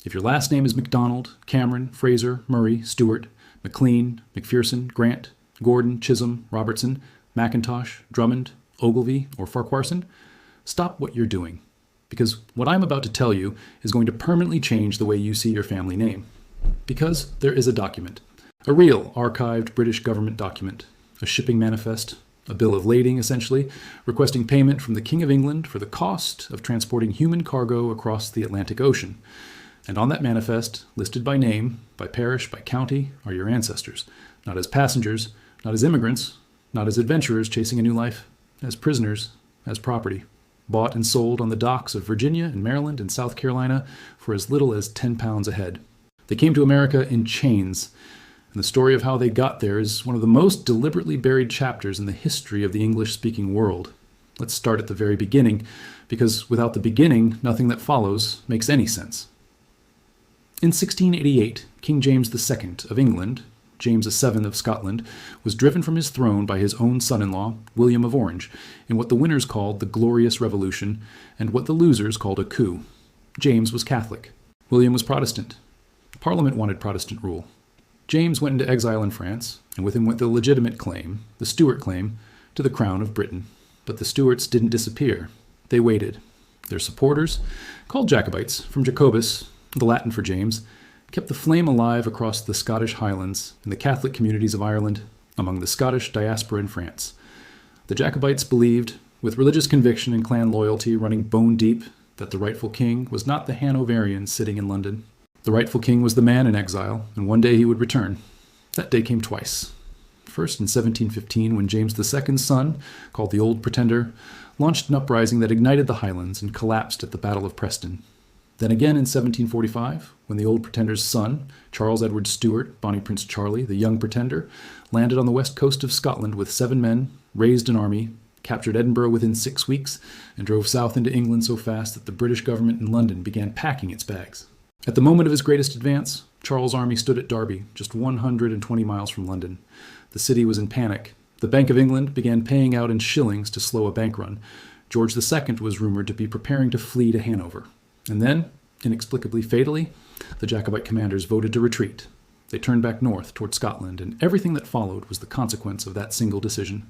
If your last name is MacDonald, Cameron, Fraser, Murray, Stewart, McLean, McPherson, Grant, Gordon, Chisholm, Robertson, McIntosh, Drummond, Ogilvy, or Farquharson, stop what you're doing, because what I'm about to tell you is going to permanently change the way you see your family name. Because there is a document, a real archived British government document, a shipping manifest, a bill of lading essentially, requesting payment from the King of England for the cost of transporting human cargo across the Atlantic Ocean. And on that manifest, listed by name, by parish, by county, are your ancestors, not as passengers, not as immigrants, not as adventurers chasing a new life, as prisoners, as property, bought and sold on the docks of Virginia and Maryland and South Carolina for as little as 10 pounds a head. They came to America in chains, and the story of how they got there is one of the most deliberately buried chapters in the history of the English-speaking world. Let's start at the very beginning, because without the beginning, nothing that follows makes any sense. In 1688, King James II of England, James VII of Scotland, was driven from his throne by his own son-in-law, William of Orange, in what the winners called the Glorious Revolution, and what the losers called a coup. James was Catholic. William was Protestant. Parliament wanted Protestant rule. James went into exile in France, and with him went the legitimate claim, the Stuart claim, to the crown of Britain. But the Stuarts didn't disappear. They waited. Their supporters, called Jacobites, from Jacobus, the Latin for James, kept the flame alive across the Scottish Highlands and the Catholic communities of Ireland, among the Scottish diaspora in France. The Jacobites believed, with religious conviction and clan loyalty running bone deep, that the rightful king was not the Hanoverian sitting in London. The rightful king was the man in exile, and one day he would return. That day came twice. First in 1715, when James II's son, called the Old Pretender, launched an uprising that ignited the Highlands and collapsed at the Battle of Preston. Then again in 1745, when the Old Pretender's son, Charles Edward Stuart, Bonnie Prince Charlie, the Young Pretender, landed on the west coast of Scotland with 7 men, raised an army, captured Edinburgh within 6 weeks, and drove south into England so fast that the British government in London began packing its bags. At the moment of his greatest advance, Charles' army stood at Derby, just 120 miles from London. The city was in panic. The Bank of England began paying out in shillings to slow a bank run. George II was rumored to be preparing to flee to Hanover. And then, inexplicably fatally, the Jacobite commanders voted to retreat. They turned back north toward Scotland, and everything that followed was the consequence of that single decision.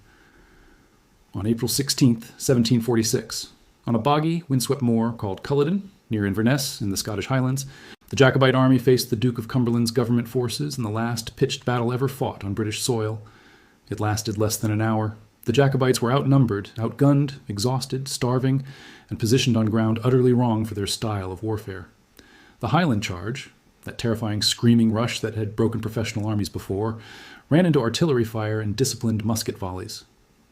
On April 16, 1746, on a boggy, windswept moor called Culloden, near Inverness in the Scottish Highlands, the Jacobite army faced the Duke of Cumberland's government forces in the last pitched battle ever fought on British soil. It lasted less than an hour. The Jacobites were outnumbered, outgunned, exhausted, starving, and positioned on ground utterly wrong for their style of warfare. The Highland Charge, that terrifying screaming rush that had broken professional armies before, ran into artillery fire and disciplined musket volleys.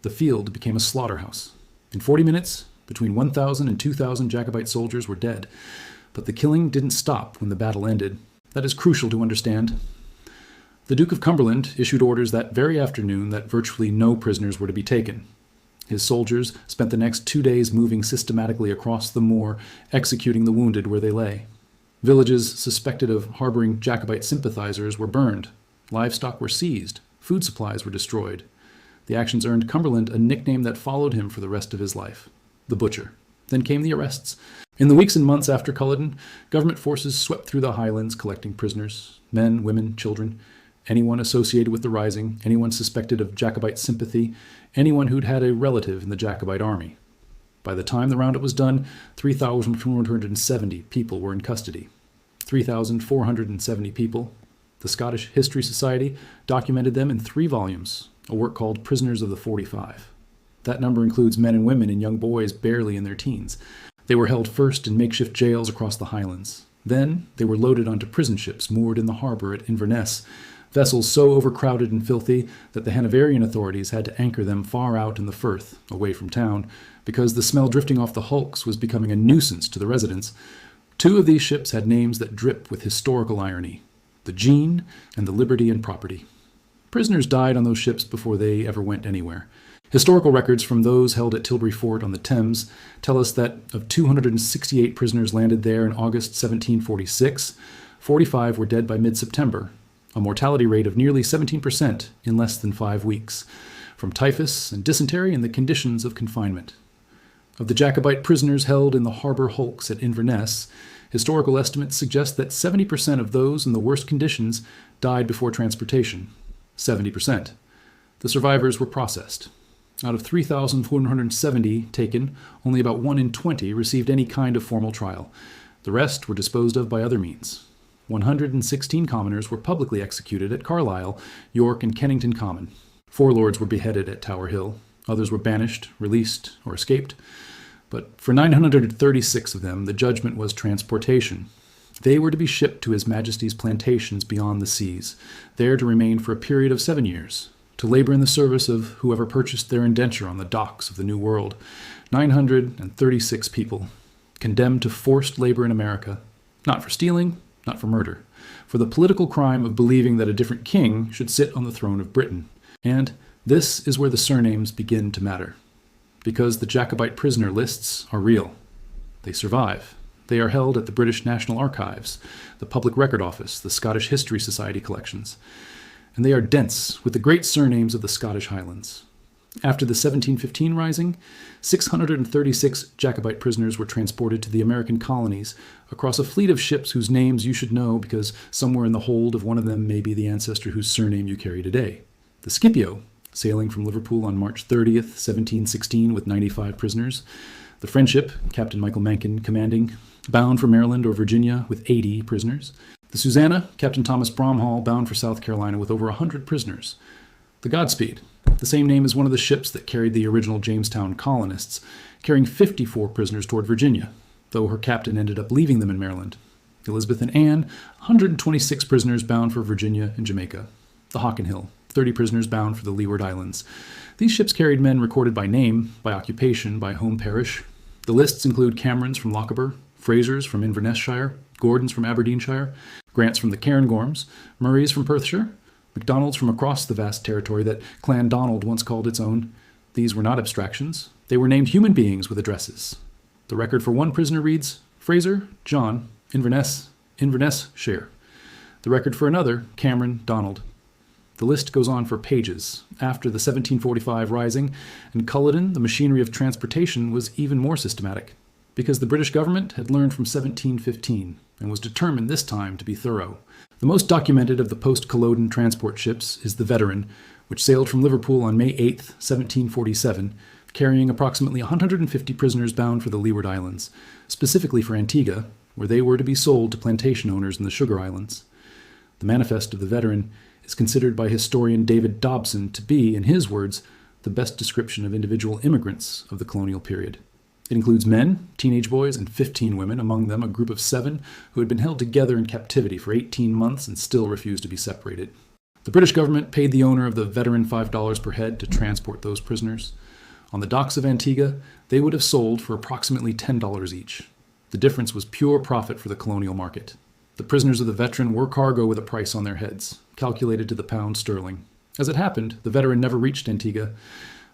The field became a slaughterhouse. In 40 minutes, between 1,000 and 2,000 Jacobite soldiers were dead. But the killing didn't stop when the battle ended. That is crucial to understand. The Duke of Cumberland issued orders that very afternoon that virtually no prisoners were to be taken. His soldiers spent the next 2 days moving systematically across the moor, executing the wounded where they lay. Villages suspected of harboring Jacobite sympathizers were burned. Livestock were seized. Food supplies were destroyed. The actions earned Cumberland a nickname that followed him for the rest of his life: the Butcher. Then came the arrests. In the weeks and months after Culloden, government forces swept through the Highlands collecting prisoners, men, women, children, anyone associated with the rising, anyone suspected of Jacobite sympathy, anyone who'd had a relative in the Jacobite army. By the time the roundup was done, 3,470 people were in custody. 3,470 people. The Scottish History Society documented them in 3 volumes, a work called Prisoners of the 45. That number includes men and women and young boys barely in their teens. They were held first in makeshift jails across the Highlands. Then they were loaded onto prison ships moored in the harbor at Inverness, vessels so overcrowded and filthy that the Hanoverian authorities had to anchor them far out in the Firth, away from town, because the smell drifting off the hulks was becoming a nuisance to the residents. 2 of these ships had names that drip with historical irony: the Jean and the Liberty and Property. Prisoners died on those ships before they ever went anywhere. Historical records from those held at Tilbury Fort on the Thames tell us that of 268 prisoners landed there in August 1746, 45 were dead by mid-September, a mortality rate of nearly 17% in less than 5 weeks, from typhus and dysentery and the conditions of confinement. Of the Jacobite prisoners held in the harbor hulks at Inverness, Historical estimates suggest that 70% of those in the worst conditions died before transportation. 70%. The survivors were processed. Out of 3,470 taken, only about 1 in 20 received any kind of formal trial. The rest were disposed of by other means. 116 commoners were publicly executed at Carlisle, York, and Kennington Common. 4 lords were beheaded at Tower Hill. Others were banished, released, or escaped. But for 936 of them, the judgment was transportation. They were to be shipped to His Majesty's plantations beyond the seas, there to remain for a period of 7 years, to labor in the service of whoever purchased their indenture on the docks of the New World. 936 people, condemned to forced labor in America, not for stealing, not for murder, for the political crime of believing that a different king should sit on the throne of Britain. And this is where the surnames begin to matter, because the Jacobite prisoner lists are real. They survive. They are held at the British National Archives, the Public Record Office, the Scottish History Society collections, and they are dense with the great surnames of the Scottish Highlands. After the 1715 Rising, 636 Jacobite prisoners were transported to the American colonies across a fleet of ships whose names you should know because somewhere in the hold of one of them may be the ancestor whose surname you carry today. The Scipio, sailing from Liverpool on March 30th, 1716 with 95 prisoners. The Friendship, Captain Michael Mencken commanding, bound for Maryland or Virginia with 80 prisoners. The Susanna, Captain Thomas Bromhall, bound for South Carolina with over 100 prisoners. The Godspeed, the same name as one of the ships that carried the original Jamestown colonists, carrying 54 prisoners toward Virginia, though her captain ended up leaving them in Maryland. Elizabeth and Anne, 126 prisoners bound for Virginia and Jamaica. The Hockenhill, 30 prisoners bound for the Leeward Islands. These ships carried men recorded by name, by occupation, by home parish. The lists include Camerons from Lochaber, Frasers from Inverness-shire, Gordons from Aberdeenshire, Grants from the Cairngorms, Murrays from Perthshire, MacDonalds from across the vast territory that Clan Donald once called its own. These were not abstractions. They were named human beings with addresses. The record for one prisoner reads, Fraser, John, Inverness-shire. The record for another, Cameron, Donald. The list goes on for pages. After the 1745 Rising, in Culloden, the machinery of transportation was even more systematic, because the British government had learned from 1715 and was determined this time to be thorough. The most documented of the post-Culloden transport ships is the Veteran, which sailed from Liverpool on May 8, 1747, carrying approximately 150 prisoners bound for the Leeward Islands, specifically for Antigua, where they were to be sold to plantation owners in the Sugar Islands. The manifest of the Veteran is considered by historian David Dobson to be, in his words, the best description of individual immigrants of the colonial period. It includes men, teenage boys, and 15 women, among them a group of 7 who had been held together in captivity for 18 months and still refused to be separated. The British government paid the owner of the Veteran $5 per head to transport those prisoners. On the docks of Antigua, they would have sold for approximately $10 each. The difference was pure profit for the colonial market. The prisoners of the Veteran were cargo with a price on their heads, calculated to the pound sterling. As it happened, the Veteran never reached Antigua.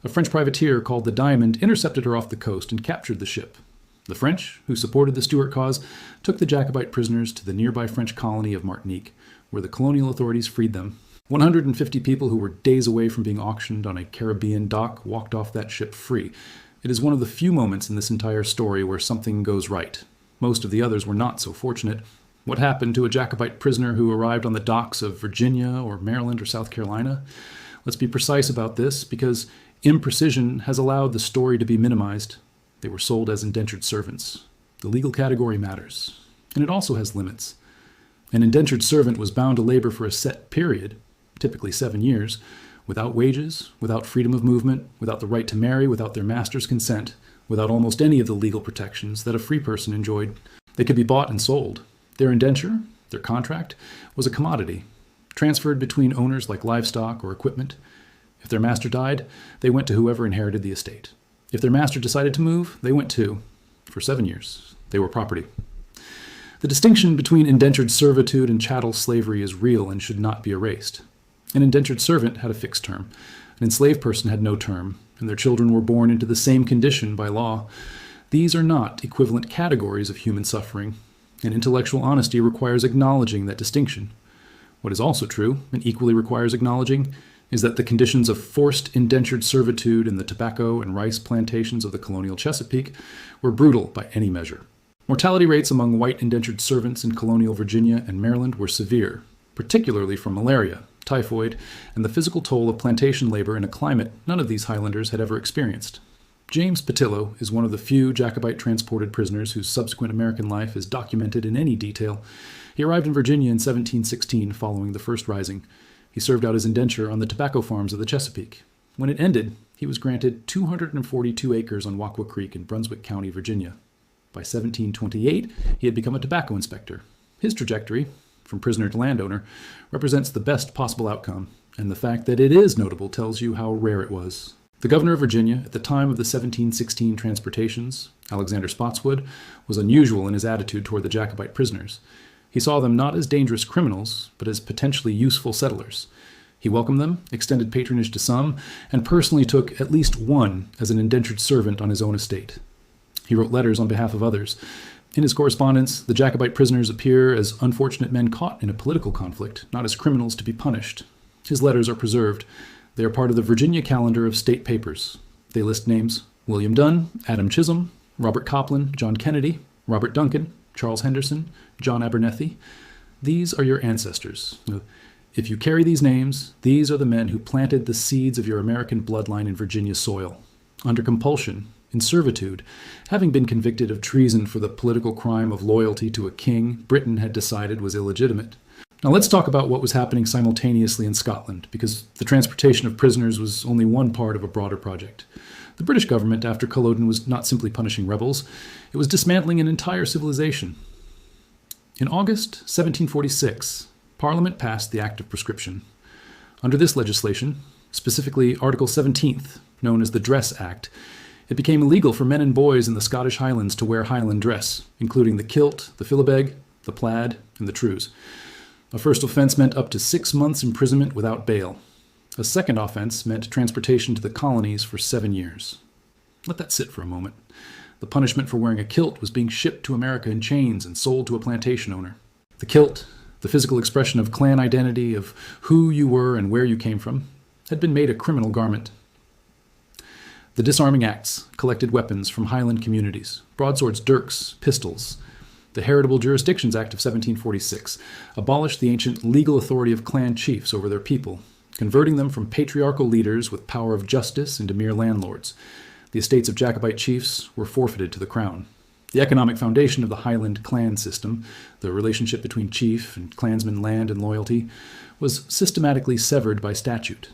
A French privateer called the Diamond intercepted her off the coast and captured the ship. The French, who supported the Stuart cause, took the Jacobite prisoners to the nearby French colony of Martinique, where the colonial authorities freed them. 150 people who were days away from being auctioned on a Caribbean dock walked off that ship free. It is one of the few moments in this entire story where something goes right. Most of the others were not so fortunate. What happened to a Jacobite prisoner who arrived on the docks of Virginia or Maryland or South Carolina? Let's be precise about this, because imprecision has allowed the story to be minimized. They were sold as indentured servants. The legal category matters, and it also has limits. An indentured servant was bound to labor for a set period, typically 7 years, without wages, without freedom of movement, without the right to marry, without their master's consent, without almost any of the legal protections that a free person enjoyed. They could be bought and sold. Their indenture, their contract, was a commodity, transferred between owners like livestock or equipment. If their master died, they went to whoever inherited the estate. If their master decided to move, they went too. For 7 years, they were property. The distinction between indentured servitude and chattel slavery is real and should not be erased. An indentured servant had a fixed term. An enslaved person had no term, and their children were born into the same condition by law. These are not equivalent categories of human suffering, and intellectual honesty requires acknowledging that distinction. What is also true, and equally requires acknowledging, is that the conditions of forced indentured servitude in the tobacco and rice plantations of the colonial Chesapeake were brutal by any measure. Mortality rates among white indentured servants in colonial Virginia and Maryland were severe, particularly from malaria, typhoid, and the physical toll of plantation labor in a climate none of these Highlanders had ever experienced. James Patillo is one of the few Jacobite transported prisoners whose subsequent American life is documented in any detail. He arrived in Virginia in 1716 following the First Rising. He served out his indenture on the tobacco farms of the Chesapeake. When it ended, he was granted 242 acres on Waqua Creek in Brunswick County, Virginia. By 1728, he had become a tobacco inspector. His trajectory, from prisoner to landowner, represents the best possible outcome, and the fact that it is notable tells you how rare it was. The governor of Virginia, at the time of the 1716 transportations, Alexander Spotswood, was unusual in his attitude toward the Jacobite prisoners. He saw them not as dangerous criminals, but as potentially useful settlers. He welcomed them, extended patronage to some, and personally took at least one as an indentured servant on his own estate. He wrote letters on behalf of others. In his correspondence, the Jacobite prisoners appear as unfortunate men caught in a political conflict, not as criminals to be punished. His letters are preserved. They are part of the Virginia Calendar of State Papers. They list names: William Dunn, Adam Chisholm, Robert Copland, John Kennedy, Robert Duncan, Charles Henderson, John Abernethy. These are your ancestors. If you carry these names, these are the men who planted the seeds of your American bloodline in Virginia soil. Under compulsion, in servitude, having been convicted of treason for the political crime of loyalty to a king Britain had decided was illegitimate. Now let's talk about what was happening simultaneously in Scotland, because the transportation of prisoners was only one part of a broader project. The British government, after Culloden, was not simply punishing rebels, it was dismantling an entire civilization. In August 1746, Parliament passed the Act of Prescription. Under this legislation, specifically Article 17th, known as the Dress Act, it became illegal for men and boys in the Scottish Highlands to wear Highland dress, including the kilt, the philibeg, the plaid, and the trews. A first offense meant up to 6 months' imprisonment without bail. A second offense meant transportation to the colonies for 7 years. Let that sit for a moment. The punishment for wearing a kilt was being shipped to America in chains and sold to a plantation owner. The kilt, the physical expression of clan identity, of who you were and where you came from, had been made a criminal garment. The Disarming Acts collected weapons from Highland communities: broadswords, dirks, pistols. The Heritable Jurisdictions Act of 1746 abolished the ancient legal authority of clan chiefs over their people, converting them from patriarchal leaders with power of justice into mere landlords. The estates of Jacobite chiefs were forfeited to the crown. The economic foundation of the Highland clan system, the relationship between chief and clansman land and loyalty, was systematically severed by statute.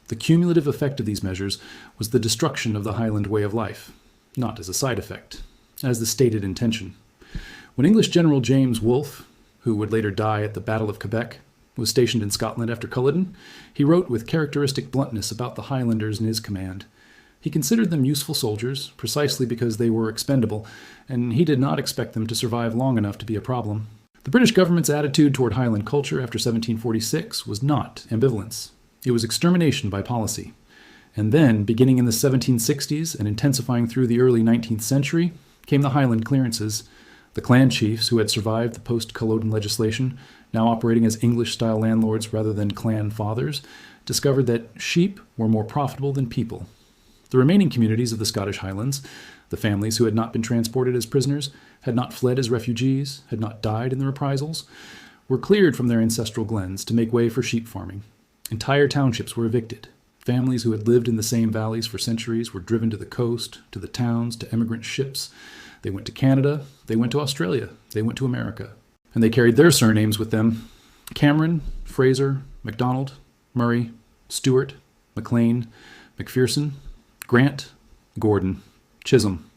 The cumulative effect of these measures was the destruction of the Highland way of life, not as a side effect, as the stated intention. When English General James Wolfe, who would later die at the Battle of Quebec, was stationed in Scotland after Culloden, he wrote with characteristic bluntness about the Highlanders in his command. He considered them useful soldiers, precisely because they were expendable, and he did not expect them to survive long enough to be a problem. The British government's attitude toward Highland culture after 1746 was not ambivalence. It was extermination by policy. And then, beginning in the 1760s and intensifying through the early 19th century, came the Highland clearances. The clan chiefs who had survived the post-Culloden legislation, now operating as English-style landlords rather than clan fathers, discovered that sheep were more profitable than people. The remaining communities of the Scottish Highlands, the families who had not been transported as prisoners, had not fled as refugees, had not died in the reprisals, were cleared from their ancestral glens to make way for sheep farming. Entire townships were evicted. Families who had lived in the same valleys for centuries were driven to the coast, to the towns, to emigrant ships. They went to Canada, they went to Australia, they went to America. And they carried their surnames with them: Cameron, Fraser, MacDonald, Murray, Stewart, McLean, McPherson, Grant, Gordon, Chisholm.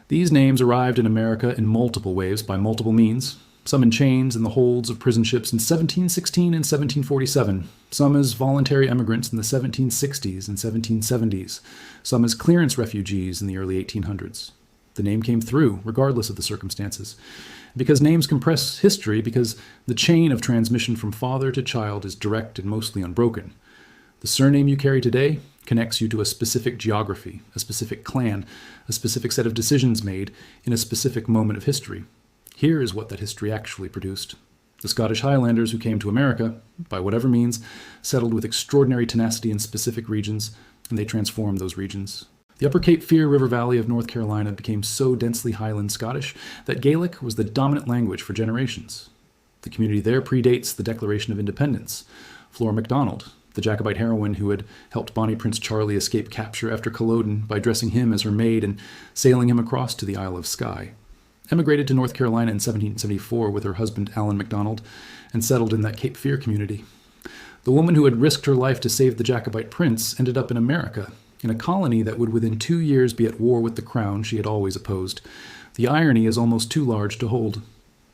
These names arrived in America in multiple waves by multiple means, some in chains in the holds of prison ships in 1716 and 1747, some as voluntary emigrants in the 1760s and 1770s, some as clearance refugees in the early 1800s. The name came through, regardless of the circumstances. Because names compress history, because the chain of transmission from father to child is direct and mostly unbroken. The surname you carry today connects you to a specific geography, a specific clan, a specific set of decisions made in a specific moment of history. Here is what that history actually produced. The Scottish Highlanders who came to America, by whatever means, settled with extraordinary tenacity in specific regions, and they transformed those regions. The upper Cape Fear River Valley of North Carolina became so densely Highland Scottish that Gaelic was the dominant language for generations. The community there predates the Declaration of Independence. Flora MacDonald, the Jacobite heroine who had helped Bonnie Prince Charlie escape capture after Culloden by dressing him as her maid and sailing him across to the Isle of Skye, emigrated to North Carolina in 1774 with her husband Allan MacDonald and settled in that Cape Fear community. The woman who had risked her life to save the Jacobite prince ended up in America, in a colony that would within 2 years be at war with the crown she had always opposed. The irony is almost too large to hold.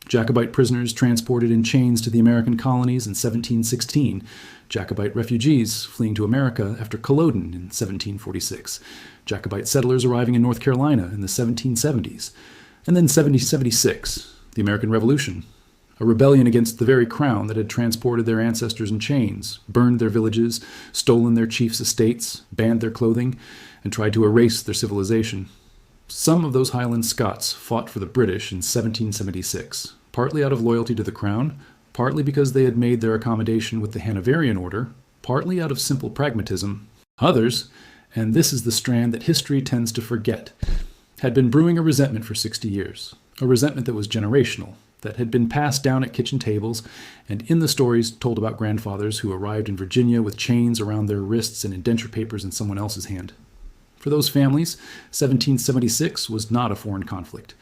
Jacobite prisoners transported in chains to the American colonies in 1716, Jacobite refugees fleeing to America after Culloden in 1746, Jacobite settlers arriving in North Carolina in the 1770s, and then 1776, the American Revolution, a rebellion against the very crown that had transported their ancestors in chains, burned their villages, stolen their chiefs' estates, banned their clothing, and tried to erase their civilization. Some of those Highland Scots fought for the British in 1776, partly out of loyalty to the crown, partly because they had made their accommodation with the Hanoverian order, partly out of simple pragmatism. Others, and this is the strand that history tends to forget, had been brewing a resentment for 60 years, a resentment that was generational, that had been passed down at kitchen tables and in the stories told about grandfathers who arrived in Virginia with chains around their wrists and indenture papers in someone else's hand. For those families, 1776 was not a foreign conflict.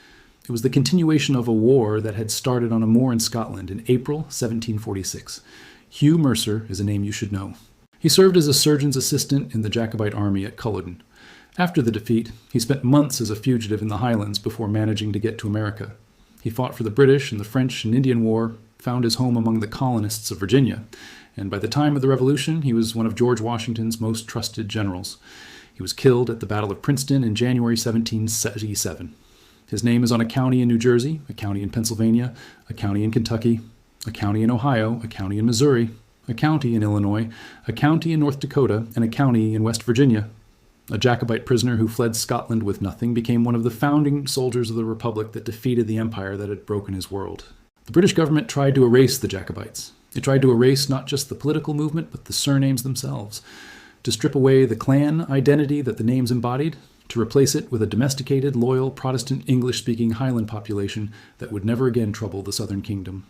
It was the continuation of a war that had started on a moor in Scotland in April 1746. Hugh Mercer is a name you should know. He served as a surgeon's assistant in the Jacobite army at Culloden. After the defeat, he spent months as a fugitive in the Highlands before managing to get to America. He fought for the British in the French and Indian War, found his home among the colonists of Virginia, and by the time of the Revolution, he was one of George Washington's most trusted generals. He was killed at the Battle of Princeton in January 1777. His name is on a county in New Jersey, a county in Pennsylvania, a county in Kentucky, a county in Ohio, a county in Missouri, a county in Illinois, a county in North Dakota, and a county in West Virginia. A Jacobite prisoner who fled Scotland with nothing became one of the founding soldiers of the Republic that defeated the empire that had broken his world. The British government tried to erase the Jacobites. It tried to erase not just the political movement, but the surnames themselves, to strip away the clan identity that the names embodied, to replace it with a domesticated, loyal, Protestant, English-speaking Highland population that would never again trouble the Southern Kingdom.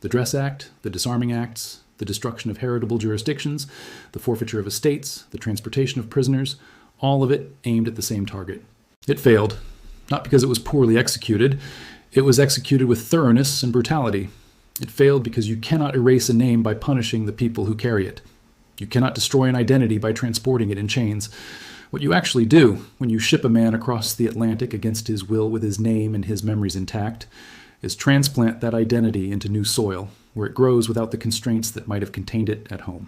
The Dress Act, the Disarming Acts, the destruction of heritable jurisdictions, the forfeiture of estates, the transportation of prisoners, all of it aimed at the same target. It failed, not because it was poorly executed. It was executed with thoroughness and brutality. It failed because you cannot erase a name by punishing the people who carry it. You cannot destroy an identity by transporting it in chains. What you actually do when you ship a man across the Atlantic against his will with his name and his memories intact is transplant that identity into new soil, where it grows without the constraints that might have contained it at home.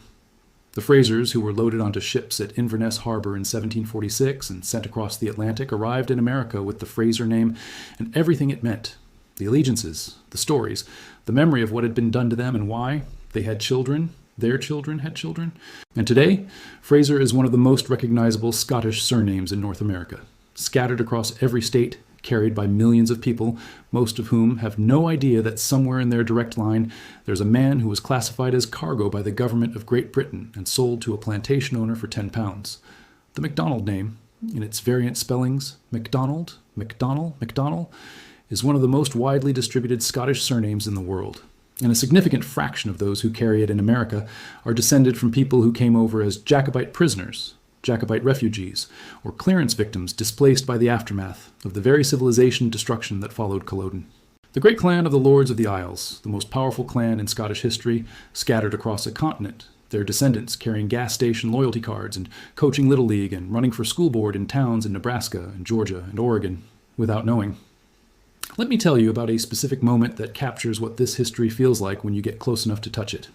The Frasers, who were loaded onto ships at Inverness Harbor in 1746 and sent across the Atlantic, arrived in America with the Fraser name and everything it meant. The allegiances, the stories, the memory of what had been done to them and why. They had children. Their children had children. And today, Fraser is one of the most recognizable Scottish surnames in North America, scattered across every state, carried by millions of people, most of whom have no idea that somewhere in their direct line there's a man who was classified as cargo by the government of Great Britain and sold to a plantation owner for £10. The MacDonald name, in its variant spellings, MacDonald, MacDonald, MacDonald, is one of the most widely distributed Scottish surnames in the world. And a significant fraction of those who carry it in America are descended from people who came over as Jacobite prisoners, Jacobite refugees, or clearance victims displaced by the aftermath of the very civilization destruction that followed Culloden. The great clan of the Lords of the Isles, the most powerful clan in Scottish history, scattered across a continent, their descendants carrying gas station loyalty cards and coaching Little League and running for school board in towns in Nebraska and Georgia and Oregon, without knowing. Let me tell you about a specific moment that captures what this history feels like when you get close enough to touch it.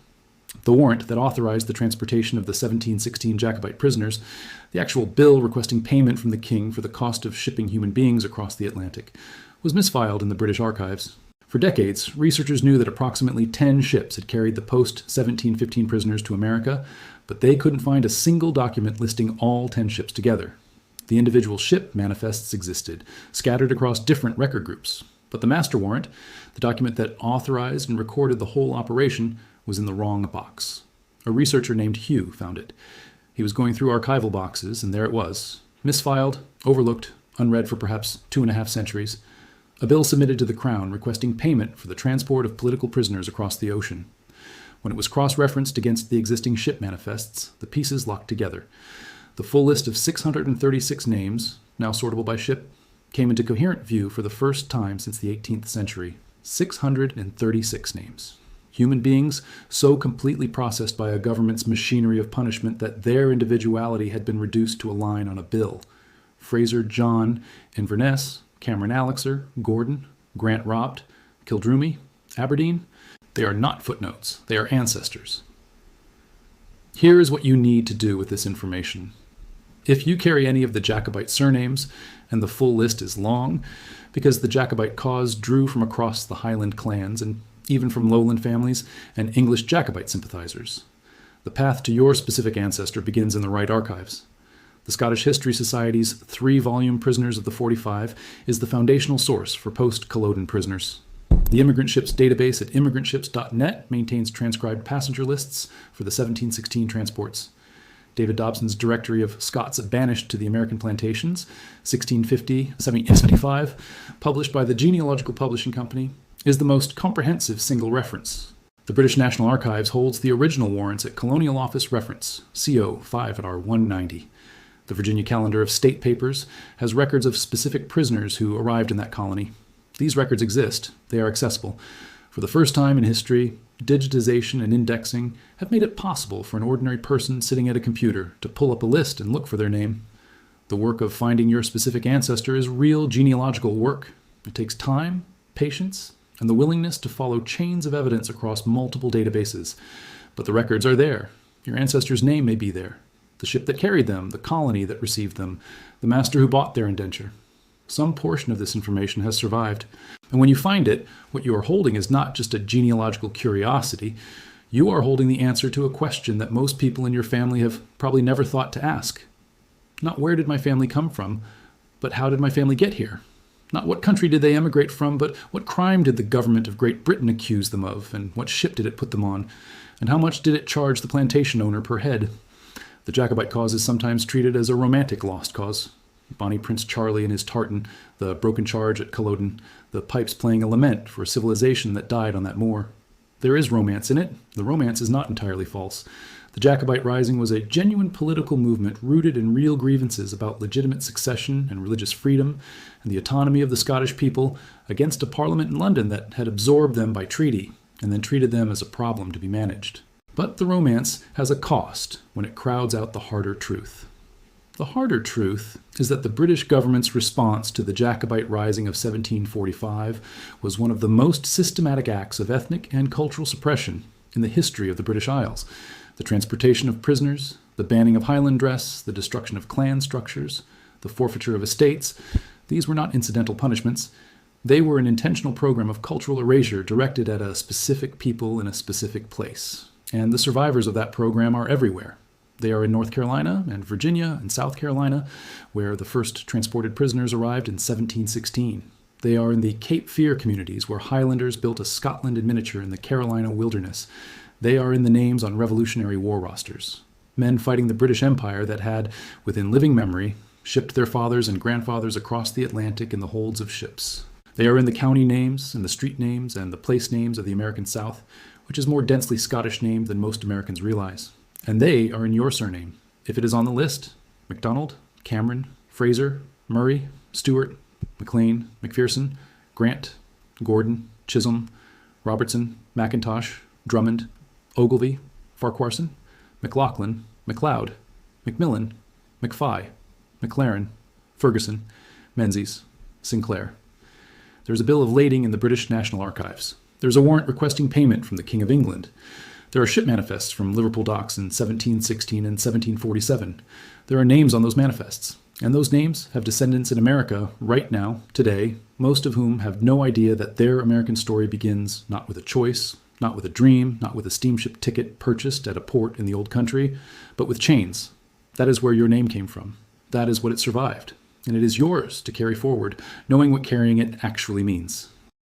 The warrant that authorized the transportation of the 1716 Jacobite prisoners, the actual bill requesting payment from the king for the cost of shipping human beings across the Atlantic, was misfiled in the British archives. For decades, researchers knew that approximately 10 ships had carried the post-1715 prisoners to America, but they couldn't find a single document listing all 10 ships together. The individual ship manifests existed, scattered across different record groups. But the master warrant, the document that authorized and recorded the whole operation, was in the wrong box. A researcher named Hugh found it. He was going through archival boxes, and there it was, misfiled, overlooked, unread for perhaps 2.5 centuries, a bill submitted to the Crown requesting payment for the transport of political prisoners across the ocean. When it was cross-referenced against the existing ship manifests, the pieces locked together. The full list of 636 names, now sortable by ship, came into coherent view for the first time since the 18th century. 636 names. Human beings so completely processed by a government's machinery of punishment that their individuality had been reduced to a line on a bill. Fraser John Inverness, Cameron Alexer, Gordon, Grant Ropt, Kildrumey, Aberdeen. They are not footnotes, they are ancestors. Here is what you need to do with this information. If you carry any of the Jacobite surnames, and the full list is long, because the Jacobite cause drew from across the Highland clans and even from lowland families and English Jacobite sympathizers, the path to your specific ancestor begins in the right archives. The Scottish History Society's 3-volume Prisoners of the 45 is the foundational source for post-Culloden prisoners. The Immigrant Ships database at immigrantships.net maintains transcribed passenger lists for the 1716 transports. David Dobson's Directory of Scots Banished to the American Plantations, 1650-1775, published by the Genealogical Publishing Company, is the most comprehensive single reference. The British National Archives holds the original warrants at Colonial Office Reference, CO 5R190. The Virginia Calendar of State Papers has records of specific prisoners who arrived in that colony. These records exist. They are accessible. For the first time in history, digitization and indexing have made it possible for an ordinary person sitting at a computer to pull up a list and look for their name. The work of finding your specific ancestor is real genealogical work. It takes time, patience, and the willingness to follow chains of evidence across multiple databases. But the records are there. Your ancestor's name may be there. The ship that carried them, the colony that received them, the master who bought their indenture. Some portion of this information has survived. And when you find it, what you are holding is not just a genealogical curiosity. You are holding the answer to a question that most people in your family have probably never thought to ask. Not where did my family come from, but how did my family get here? Not what country did they emigrate from, but what crime did the government of Great Britain accuse them of, and what ship did it put them on, and how much did it charge the plantation owner per head? The Jacobite cause is sometimes treated as a romantic lost cause. Bonnie Prince Charlie and his tartan, the broken charge at Culloden, the pipes playing a lament for a civilization that died on that moor. There is romance in it. The romance is not entirely false. The Jacobite Rising was a genuine political movement rooted in real grievances about legitimate succession and religious freedom and the autonomy of the Scottish people against a parliament in London that had absorbed them by treaty and then treated them as a problem to be managed. But the romance has a cost when it crowds out the harder truth. The harder truth is that the British government's response to the Jacobite Rising of 1745 was one of the most systematic acts of ethnic and cultural suppression in the history of the British Isles. The transportation of prisoners, the banning of Highland dress, the destruction of clan structures, the forfeiture of estates, these were not incidental punishments. They were an intentional program of cultural erasure directed at a specific people in a specific place. And the survivors of that program are everywhere. They are in North Carolina and Virginia and South Carolina, where the first transported prisoners arrived in 1716. They are in the Cape Fear communities, where Highlanders built a Scotland in miniature in the Carolina wilderness. They are in the names on Revolutionary War rosters. Men fighting the British Empire that had, within living memory, shipped their fathers and grandfathers across the Atlantic in the holds of ships. They are in the county names and the street names and the place names of the American South, which is more densely Scottish named than most Americans realize. And they are in your surname. If it is on the list, MacDonald, Cameron, Fraser, Murray, Stewart, McLean, McPherson, Grant, Gordon, Chisholm, Robertson, McIntosh, Drummond, Ogilvy, Farquharson, McLaughlin, McLeod, Macmillan, McFly, McLaren, Ferguson, Menzies, Sinclair. There's a bill of lading in the British National Archives. There's a warrant requesting payment from the King of England. There are ship manifests from Liverpool docks in 1716 and 1747. There are names on those manifests, and those names have descendants in America right now, today, most of whom have no idea that their American story begins not with a choice, not with a dream, not with a steamship ticket purchased at a port in the old country, but with chains. That is where your name came from. That is what it survived, and it is yours to carry forward, knowing what carrying it actually means.